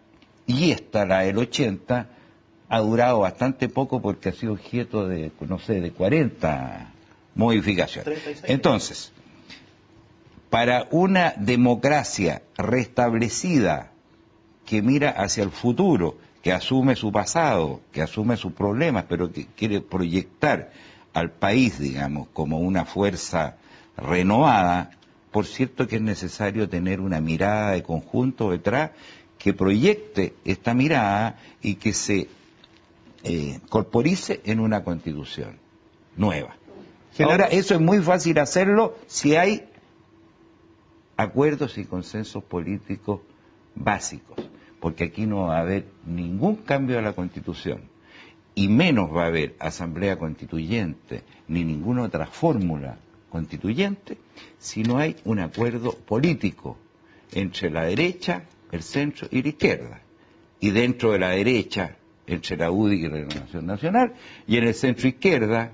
Speaker 3: y esta, la del 80, ha durado bastante poco porque ha sido objeto de, no sé, de 40 modificaciones. Entonces, para una democracia restablecida que mira hacia el futuro, que asume su pasado, que asume sus problemas, pero que quiere proyectar al país, digamos, como una fuerza renovada, por cierto que es necesario tener una mirada de conjunto detrás que proyecte esta mirada y que se corporice en una Constitución nueva. Ahora, eso es muy fácil hacerlo si hay acuerdos y consensos políticos básicos, porque aquí no va a haber ningún cambio a la Constitución, y menos va a haber asamblea constituyente, ni ninguna otra fórmula constituyente, si no hay un acuerdo político entre la derecha, el centro y la izquierda, y dentro de la derecha, entre la UDI y la Renovación Nacional, y en el centro izquierda,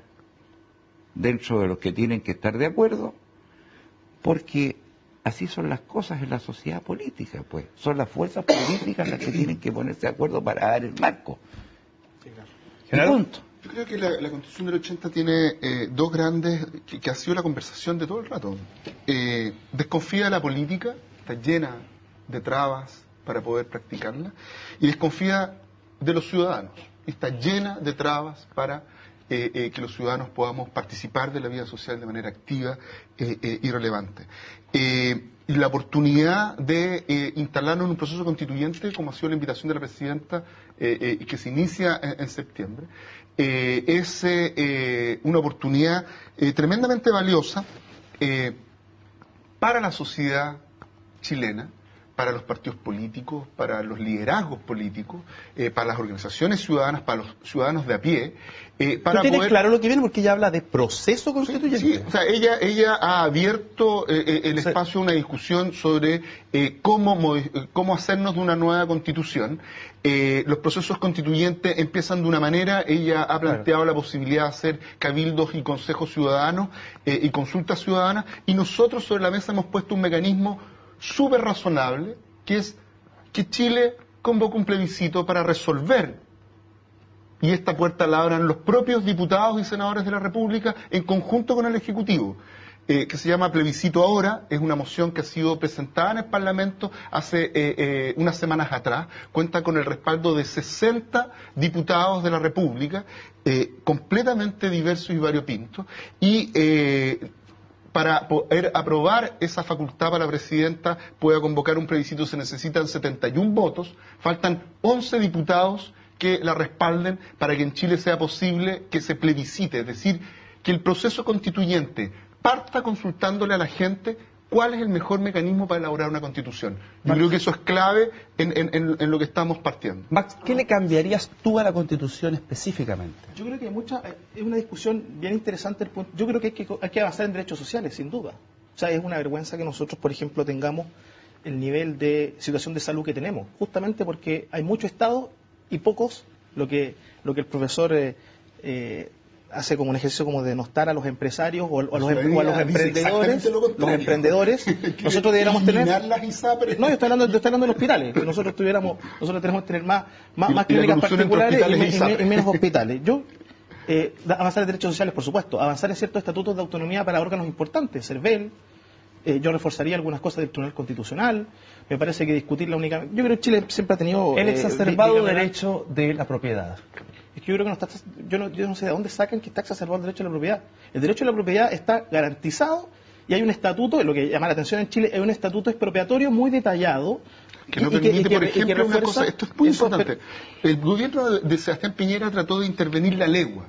Speaker 3: dentro de los que tienen que estar de acuerdo, porque así son las cosas en la sociedad política, pues. Son las fuerzas políticas las que tienen que ponerse de acuerdo para dar el marco. Punto.
Speaker 4: Yo creo que la Constitución del 80 tiene dos grandes, que ha sido la conversación de todo el rato. Desconfía de la política, está llena de trabas para poder practicarla, y desconfía de los ciudadanos, está llena de trabas para que los ciudadanos podamos participar de la vida social de manera activa y relevante. Y la oportunidad de instalarnos en un proceso constituyente, como ha sido la invitación de la presidenta, y que se inicia en septiembre, es una oportunidad tremendamente valiosa para la sociedad chilena, para los partidos políticos, para los liderazgos políticos, para las organizaciones ciudadanas, para los ciudadanos de a pie, para
Speaker 2: ¿Tú tienes
Speaker 4: poder...
Speaker 2: claro lo que viene? Porque ella habla de proceso constituyente.
Speaker 4: Sí, o sea, ella ha abierto el espacio a una discusión sobre cómo hacernos de una nueva constitución. Los procesos constituyentes empiezan de una manera, ella ha planteado la posibilidad de hacer cabildos y consejos ciudadanos y consultas ciudadanas, y nosotros sobre la mesa hemos puesto un mecanismo súper razonable, que es que Chile convoque un plebiscito para resolver, y esta puerta la abran los propios diputados y senadores de la República en conjunto con el Ejecutivo, que se llama Plebiscito Ahora. Es una moción que ha sido presentada en el Parlamento hace unas semanas atrás, cuenta con el respaldo de 60 diputados de la República, completamente diversos y variopintos, y para poder aprobar esa facultad para la presidenta pueda convocar un plebiscito se necesitan 71 votos, faltan 11 diputados que la respalden para que en Chile sea posible que se plebiscite, es decir, que el proceso constituyente parta consultándole a la gente cuál es el mejor mecanismo para elaborar una constitución. Yo creo que eso es clave en lo que estamos partiendo.
Speaker 2: Max, ¿qué le cambiarías tú a la Constitución específicamente?
Speaker 5: Yo creo que es una discusión bien interesante. Yo creo que hay que avanzar en derechos sociales, sin duda. O sea, es una vergüenza que nosotros, por ejemplo, tengamos el nivel de situación de salud que tenemos, justamente porque hay mucho Estado y pocos, lo que el profesor hace como un ejercicio como de denostar a los empresarios o a los emprendedores. Nosotros deberíamos tener... No, yo estoy hablando de los hospitales. Que nosotros tenemos que tener más clínicas particulares y menos hospitales. Avanzar en derechos sociales, por supuesto. Avanzar en ciertos estatutos de autonomía para órganos importantes. CERVEL. Yo reforzaría algunas cosas del Tribunal Constitucional. Me parece que discutirla únicamente... Yo creo que Chile siempre ha tenido...
Speaker 2: El exacerbado derecho de la propiedad.
Speaker 5: Es que yo creo que no está... Yo no sé de dónde sacan que está exacerbado el derecho a la propiedad. El derecho a la propiedad está garantizado y hay un estatuto, lo que llama la atención en Chile, es un estatuto expropiatorio muy detallado.
Speaker 4: Que no permite, por ejemplo, una cosa, esto es muy importante. El gobierno de Sebastián Piñera trató de intervenir la legua.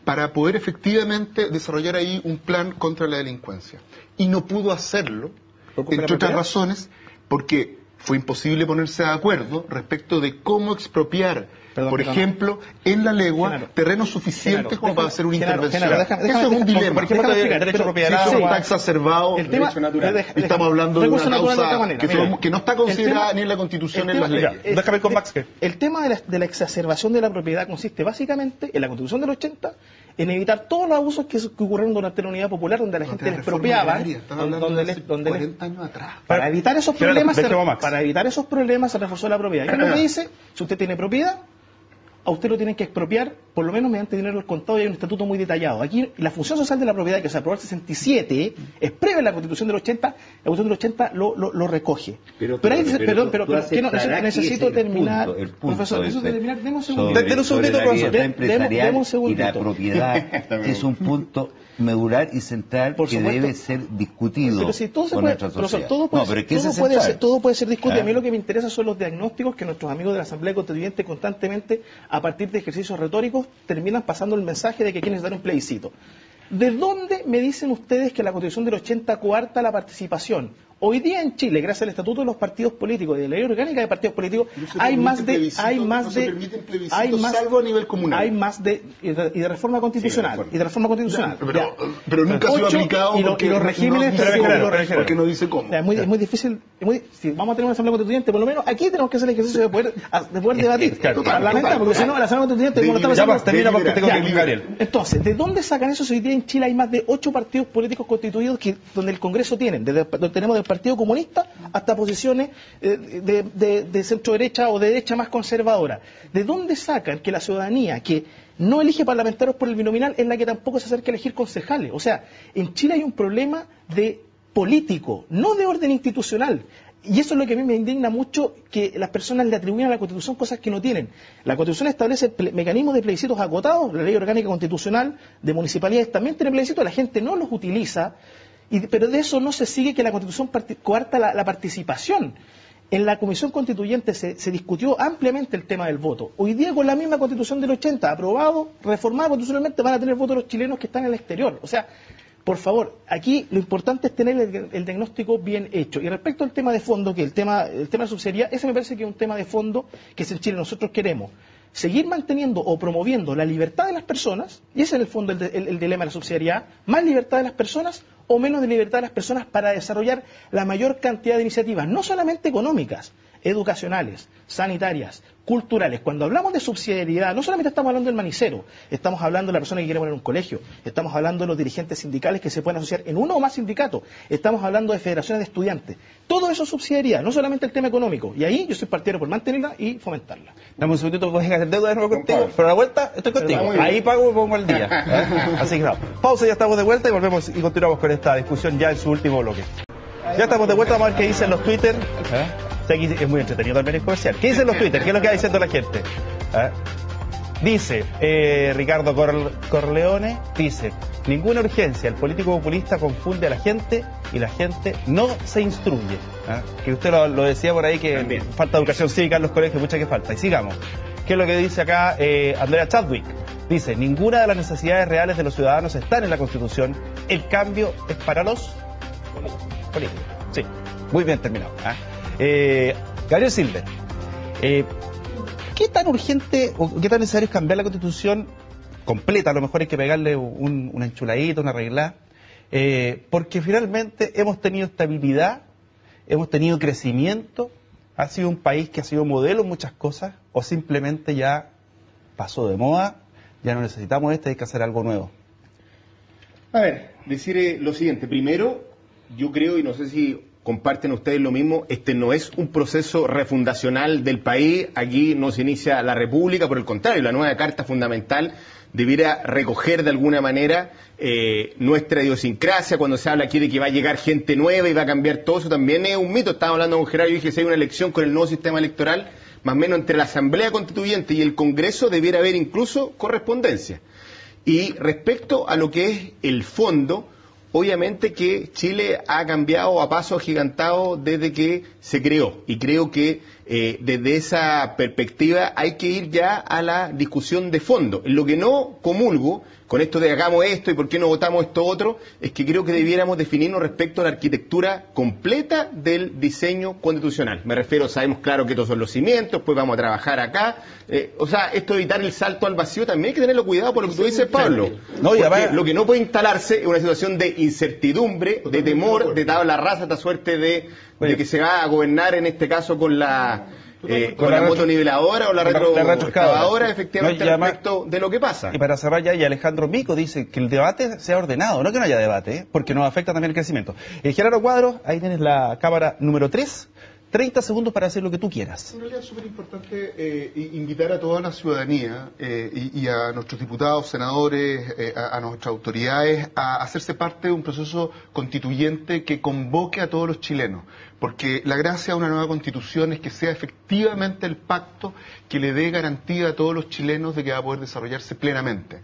Speaker 4: para poder efectivamente desarrollar ahí un plan contra la delincuencia. Y no pudo hacerlo, entre otras razones, porque fue imposible ponerse de acuerdo respecto de cómo expropiar, por ejemplo, en la legua, terrenos suficientes como para hacer una intervención. Eso es un dilema. Por ejemplo, el derecho a propiedad está exacerbado, el derecho natural. Estamos hablando de una causa que no está considerada ni en la Constitución ni en las leyes.
Speaker 2: Déjame con Max.
Speaker 5: El tema de la exacerbación de la propiedad consiste básicamente en la Constitución del 80 en evitar todos los abusos que ocurrieron durante la Unidad Popular, donde la gente les expropiaba, para evitar esos problemas, se reforzó la propiedad. Y uno me dice, si usted tiene propiedad, a usted lo tienen que expropiar, por lo menos mediante dinero al contado, y hay un estatuto muy detallado. Aquí la función social de la propiedad, que se aprobó en el 67, es previa a la Constitución del 80, la Constitución del 80 lo recoge. Pero necesito terminar, profesor, necesito terminar, deme un segundito.
Speaker 3: Deme un segundito, profesor. Deme un segundito. Y la propiedad es un punto medular y central que debe ser discutido con nuestra sociedad.
Speaker 5: Todo puede ser discutido. A mí lo que me interesa son los diagnósticos que nuestros amigos de la Asamblea Constituyente constantemente, a partir de ejercicios retóricos, terminan pasando el mensaje de que quieren dar un plebiscito. ¿De dónde me dicen ustedes que la Constitución del 80 coarta la participación? Hoy día en Chile, gracias al Estatuto de los Partidos Políticos y de la Ley Orgánica de Partidos Políticos, hay más de reforma constitucional
Speaker 4: pero nunca ha sido aplicado porque
Speaker 5: los regímenes
Speaker 4: porque no dice cómo.
Speaker 5: Es muy difícil. Si vamos a tener una Asamblea Constituyente, por lo menos aquí tenemos que hacer el ejercicio de poder debatir parlamentar, porque si no, la Asamblea Constituyente Entonces, ¿de dónde sacan eso? Hoy día en Chile hay más de 8 partidos políticos constituidos donde el Congreso tenemos del Partido Comunista hasta posiciones de centro derecha o de derecha más conservadora. ¿De dónde sacan que la ciudadanía que no elige parlamentarios por el binominal es la que tampoco se acerca a elegir concejales? O sea, en Chile hay un problema de político, no de orden institucional. Y eso es lo que a mí me indigna mucho, que las personas le atribuyen a la Constitución cosas que no tienen. La Constitución establece mecanismos de plebiscitos acotados, la Ley Orgánica Constitucional de Municipalidades también tiene plebiscitos, la gente no los utiliza. Pero de eso no se sigue que la Constitución coarta la participación. En la Comisión Constituyente se discutió ampliamente el tema del voto. Hoy día, con la misma Constitución del 80, aprobado, reformada constitucionalmente, van a tener voto los chilenos que están en el exterior. O sea, por favor, aquí lo importante es tener el diagnóstico bien hecho. Y respecto al tema de fondo, que el tema de subsidiariedad, ese me parece que es un tema de fondo que en Chile nosotros queremos seguir manteniendo o promoviendo la libertad de las personas, y ese es en el fondo el dilema de la subsidiariedad, más libertad de las personas o menos de libertad de las personas para desarrollar la mayor cantidad de iniciativas, no solamente económicas, educacionales, sanitarias, culturales. Cuando hablamos de subsidiariedad, no solamente estamos hablando del manicero, estamos hablando de la persona que quiere poner un colegio, estamos hablando de los dirigentes sindicales que se pueden asociar en uno o más sindicatos, estamos hablando de federaciones de estudiantes. Todo eso es subsidiariedad, no solamente el tema económico. Y ahí yo soy partidario por mantenerla y fomentarla.
Speaker 2: Dame un segundito, voy a hacer deuda de nuevo contigo, pero a la vuelta estoy contigo. Ahí pago y pongo el día. Así que no. Pausa, ya estamos de vuelta y volvemos y continuamos con esta discusión ya en su último bloque. Ya estamos de vuelta, vamos a ver qué dicen los Twitter. Aquí es muy entretenido también el comercial. ¿Qué dicen los Twitter? ¿Qué es lo que va diciendo la gente? Dice Ricardo Corleone, dice: ninguna urgencia, el político populista confunde a la gente y la gente no se instruye. Que usted lo decía por ahí, que también falta educación cívica en los colegios, mucha que falta. Y sigamos. ¿Qué es lo que dice acá Andrea Chadwick? Dice: ninguna de las necesidades reales de los ciudadanos están en la Constitución, el cambio es para los políticos. Sí, muy bien terminado. Gabriel Silver, ¿qué tan urgente o qué tan necesario es cambiar la Constitución completa? A lo mejor hay que pegarle una enchuladita, una arreglada, porque finalmente hemos tenido estabilidad, hemos tenido crecimiento, ha sido un país que ha sido modelo en muchas cosas, o simplemente ya pasó de moda, ya no necesitamos hay que hacer algo nuevo.
Speaker 14: A ver, decir lo siguiente. Primero, yo creo, y no sé si comparten ustedes lo mismo, este no es un proceso refundacional del país, aquí no se inicia la república, por el contrario, la nueva Carta Fundamental debiera recoger de alguna manera nuestra idiosincrasia. Cuando se habla aquí de que va a llegar gente nueva y va a cambiar todo eso, también es un mito. Estaba hablando con Gerardo y dije, si hay una elección con el nuevo sistema electoral, más o menos entre la Asamblea Constituyente y el Congreso debiera haber incluso correspondencia. Y respecto a lo que es el fondo, obviamente que Chile ha cambiado a paso agigantado desde que se creó, y creo que desde esa perspectiva hay que ir ya a la discusión de fondo. En lo que no comulgo con esto de hagamos esto y por qué no votamos esto otro, es que creo que debiéramos definirnos respecto a la arquitectura completa del diseño constitucional. Me refiero, sabemos claro que estos son los cimientos, pues vamos a trabajar acá. O sea, esto de evitar el salto al vacío también hay que tenerlo cuidado por lo que tú dices, Pablo. No, lo que no puede instalarse es una situación de incertidumbre, de temor, de tabla rasa, esta suerte de que se va a gobernar en este caso con la motoniveladora o la retroexcavadora, efectivamente, respecto de lo que pasa.
Speaker 2: Y para cerrar ya, y Alejandro Mico dice que el debate sea ordenado, no que no haya debate, porque nos afecta también el crecimiento. Gerardo Cuadros, ahí tienes la cámara número 3. 30 segundos para hacer lo que tú quieras.
Speaker 4: En realidad es súper importante invitar a toda la ciudadanía y a nuestros diputados, senadores, a nuestras autoridades a hacerse parte de un proceso constituyente que convoque a todos los chilenos. Porque la gracia de una nueva constitución es que sea efectivamente el pacto que le dé garantía a todos los chilenos de que va a poder desarrollarse plenamente.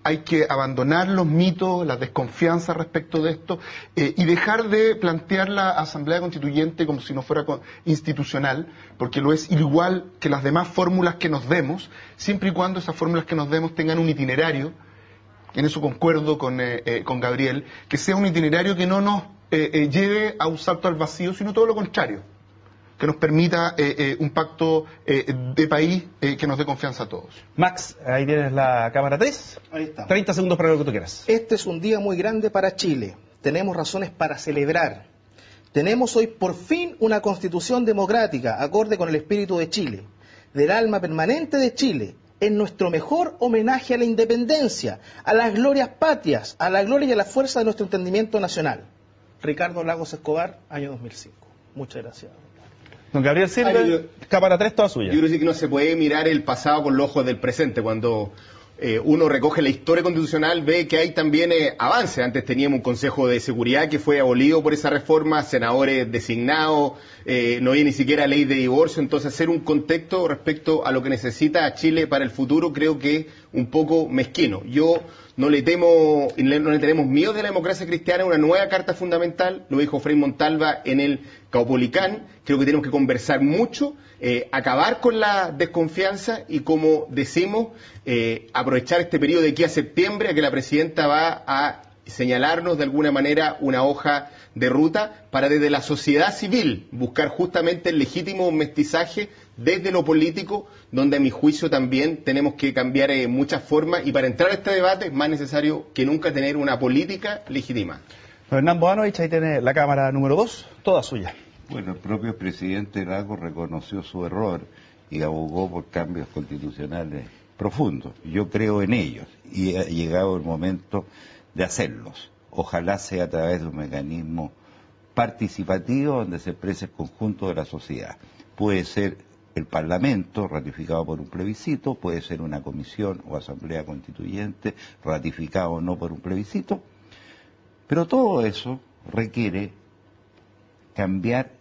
Speaker 4: Hay que abandonar los mitos, las desconfianzas respecto de esto y dejar de plantear la Asamblea Constituyente como si no fuera institucional, porque lo es igual que las demás fórmulas que nos demos, siempre y cuando esas fórmulas que nos demos tengan un itinerario, en eso concuerdo con Gabriel, que sea un itinerario que no nos lleve a un salto al vacío, sino todo lo contrario, que nos permita un pacto de país que nos dé confianza a todos.
Speaker 2: Max, ahí tienes la cámara 3.
Speaker 5: Ahí está.
Speaker 2: 30 segundos para lo que tú quieras.
Speaker 5: Este es un día muy grande para Chile. Tenemos razones para celebrar. Tenemos hoy por fin una constitución democrática, acorde con el espíritu de Chile, del alma permanente de Chile. Es nuestro mejor homenaje a la independencia, a las glorias patrias, a la gloria y a la fuerza de nuestro entendimiento nacional. Ricardo Lagos Escobar, año 2005. Muchas gracias.
Speaker 2: Don Gabriel Silva, cámara 3, toda suya.
Speaker 14: Yo creo que no se puede mirar el pasado con los ojos del presente. Cuando uno recoge la historia constitucional, ve que hay también avances. Antes teníamos un Consejo de Seguridad que fue abolido por esa reforma, senadores designados, no había ni siquiera ley de divorcio. Entonces, hacer un contexto respecto a lo que necesita Chile para el futuro creo que es un poco mezquino. Yo no le tenemos miedo de la democracia cristiana, una nueva carta fundamental, lo dijo Frei Montalva en el Caupolicán. Creo que tenemos que conversar mucho, acabar con la desconfianza y, como decimos, aprovechar este periodo de aquí a septiembre, a que la presidenta va a señalarnos de alguna manera una hoja de ruta para desde la sociedad civil buscar justamente el legítimo mestizaje desde lo político, donde a mi juicio también tenemos que cambiar muchas formas, y para entrar a este debate es más necesario que nunca tener una política legítima.
Speaker 2: Hernán Boanovich, ahí tiene la cámara número 2, toda suya.
Speaker 3: Bueno, el propio presidente Lagos reconoció su error y abogó por cambios constitucionales profundos. Yo creo en ellos y ha llegado el momento de hacerlos. Ojalá sea a través de un mecanismo participativo donde se exprese el conjunto de la sociedad. Puede ser el Parlamento ratificado por un plebiscito, puede ser una comisión o asamblea constituyente ratificado o no por un plebiscito, pero todo eso requiere cambiar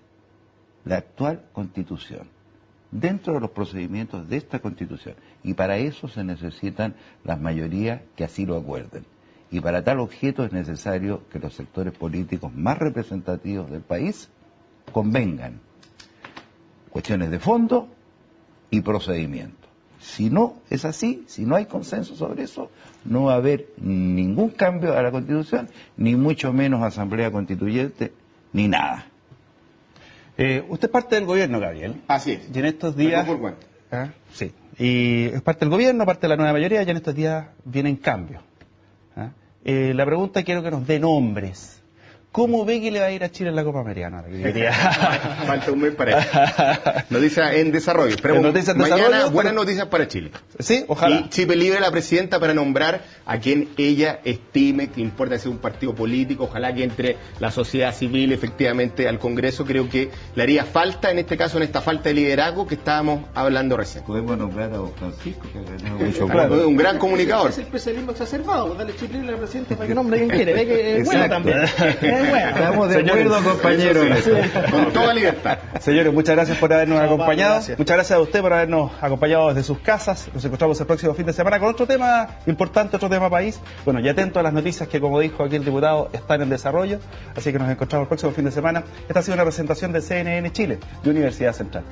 Speaker 3: la actual Constitución dentro de los procedimientos de esta Constitución, y para eso se necesitan las mayorías que así lo acuerden. Y para tal objeto es necesario que los sectores políticos más representativos del país convengan cuestiones de fondo y procedimiento. Si no es así, si no hay consenso sobre eso, no va a haber ningún cambio a la Constitución, ni mucho menos asamblea constituyente, ni nada.
Speaker 2: Usted es parte del gobierno, Gabriel.
Speaker 14: Así es.
Speaker 2: Y en estos días... Sí. Y es parte del gobierno, parte de la nueva mayoría, y en estos días vienen cambios. La pregunta, quiero que nos dé nombres. ¿Cómo ve que le va a ir a Chile en la Copa Americana?
Speaker 14: Falta un mes para eso. Noticias en desarrollo. Esperemos mañana buenas noticias para Chile.
Speaker 2: Sí, ojalá.
Speaker 14: Y Chile libre la presidenta para nombrar a quien ella estime que importa ser un partido político. Ojalá que entre la sociedad civil efectivamente al Congreso. Creo que le haría falta, en este caso, en esta falta de liderazgo que estábamos hablando recién.
Speaker 3: Podemos nombrar a don Francisco, que ha ganado mucho claro.
Speaker 14: Un gran comunicador.
Speaker 5: Es el especialismo exacerbado. Dale Chile libre a la presidenta para que nombre quien quiere. Ve que es bueno también.
Speaker 3: Bueno. Estamos de acuerdo, compañeros.
Speaker 14: Con toda libertad.
Speaker 2: Señores, muchas gracias por habernos acompañado. Muchas gracias a usted por habernos acompañado desde sus casas. Nos encontramos el próximo fin de semana con otro tema importante, otro tema país. Bueno, y atento a las noticias que, como dijo aquí el diputado, están en desarrollo. Así que nos encontramos el próximo fin de semana. Esta ha sido una presentación de CNN Chile, de Universidad Central.